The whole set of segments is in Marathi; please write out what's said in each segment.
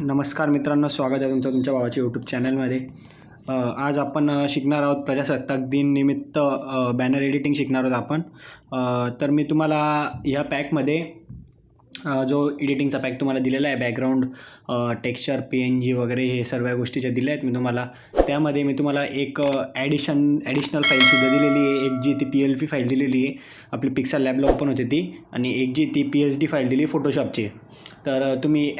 नमस्कार मित्रांनो, स्वागत आहे तुमचं तुमच्या भावाच्या यूट्यूब चॅनलमध्ये. आज आपण शिकणार आहोत प्रजासत्ताक दिन निमित्त बॅनर एडिटिंग शिकणार आहोत आपण. तर मी तुम्हाला ह्या पॅकमध्ये जो एडिटिंगचा पॅक तुम्हाला दिलेला आहे, बॅकग्राऊंड, टेक्स्चर, PNG वगैरे हे सर्व गोष्टी दिल्या आहेत मी तुम्हाला. त्यामध्ये मी तुम्हाला एक ॲडिशनल फाईलसुद्धा दिलेली आहे. एक जी ती PLP फाईल दिलेली आहे, आपली पिक्सल लॅबला ओपन होते ती, आणि एक जी ती PSD फाईल दिली फोटोशॉपची. तर तुम्ही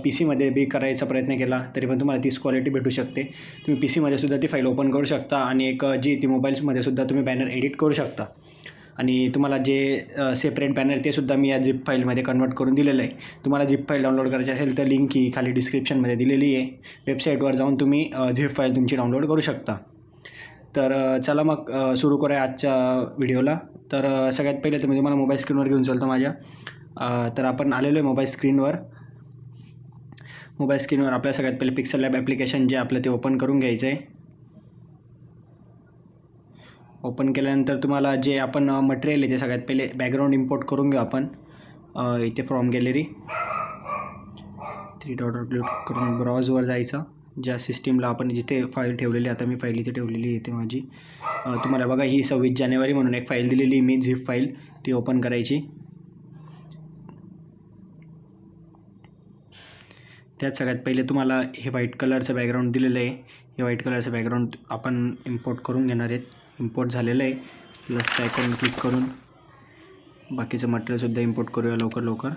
PC मध्ये बी करायचा प्रयत्न केला तरी पण तुम्हाला तीच क्वालिटी भेटू शकते. तुम्ही PCमध्ये सुद्धा ती फाईल ओपन करू शकता, आणि एक जी ती मोबाईल्समध्ये सुद्धा तुम्ही बॅनर एडिट करू शकता. आणि तुम्हाला जे सेपरेट बॅनर ते सुद्धा मी या झिप फाईलमध्ये कन्वर्ट करून दिलेलं आहे. तुम्हाला झिप फाईल डाउनलोड करायची असेल तर लिंक ही खाली डिस्क्रिप्शनमध्ये दिलेली आहे. वेबसाईटवर जाऊन तुम्ही झिप फाईल तुमची डाउनलोड करू शकता. तर चला मग सुरू करूया आजच्या व्हिडिओला. तर सगळ्यात पहिले तर मी तुम्हाला मोबाईल स्क्रीनवर घेऊन चालतो माझ्या. तर आपण आलेलो आहे मोबाईल स्क्रीनवर. आपल्या सगळ्यात पहिले पिक्सल लॅब ॲप्लिकेशन जे आपलं ते ओपन करून घ्यायचं आहे. ओपन केल्यानंतर तुम्हाला जे आपण मटेरियल आहे ते सगळ्यात पहिले बॅकग्राऊंड इम्पोर्ट करून घेऊ आपण. इथे फ्रॉम गॅलरी 3 डॉटवर क्लिक करून ब्राउजवर जायचं. ज्या सिस्टीमला आपण जिथे फाईल ठेवलेली, आता मी फाईल इथे ठेवलेली आहे इथे माझी. तुम्हाला बघा ही 26 जानेवारी म्हणून एक फाईल दिलेली मी झिप फाईल, ती ओपन करायची. त्यात सगळ्यात पहिले तुम्हाला हे व्हाईट कलरचं बॅकग्राऊंड दिलेलं आहे. हे व्हाईट कलरचं बॅकग्राऊंड आपण इम्पोर्ट करून घेणार आहेत. इम्पोर्ट झालेलं आहे. प्लस त्या आयकॉन क्लिक करून बाकीचं मटेरियलसुद्धा इम्पोर्ट करूया लवकर.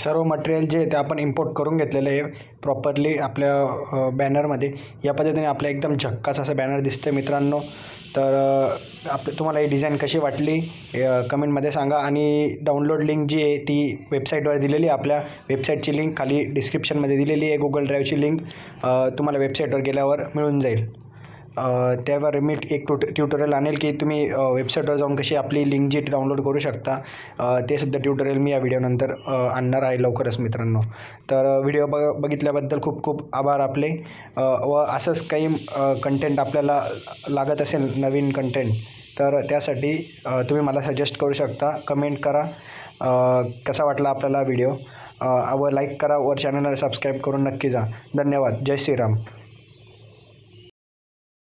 सर्व मटेरियल जे आहे ते आपण इम्पोर्ट करून घेतलेलं आहे प्रॉपरली आपल्या बॅनरमध्ये. या पद्धतीने आपल्या एकदम झक्कास असं बॅनर दिसतं आहे मित्रांनो. तर तुम्हाला ही डिझाईन कशी वाटली कमेंटमध्ये सांगा. आणि डाउनलोड लिंक जी आहे ती वेबसाईटवर दिलेली आहे. आपल्या वेबसाईटची लिंक खाली डिस्क्रिप्शनमध्ये दिलेली आहे. गुगल ड्राईव्हची लिंक तुम्हाला वेबसाईटवर गेल्यावर मिळून जाईल. त्यावर मी एक ट्युटोरियल आणेल की तुम्ही वेबसाईटवर जाऊन कशी आपली लिंक जी डाउनलोड करू शकता. ते सुद्धा ट्युटोरियल मी या व्हिडिओनंतर आणणार आहे लवकरच मित्रांनो. तर व्हिडिओ बघितल्याबद्दल खूप खूप आभार आपले. व असंच काही कंटेंट आपल्याला लागत असेल, नवीन कंटेंट, तर त्यासाठी तुम्ही मला सजेस्ट करू शकता. कमेंट करा कसा वाटला आपल्याला व्हिडिओ, व लाईक करा, वर चॅनलला सबस्क्राईब करून नक्की जा. धन्यवाद. जय श्रीराम.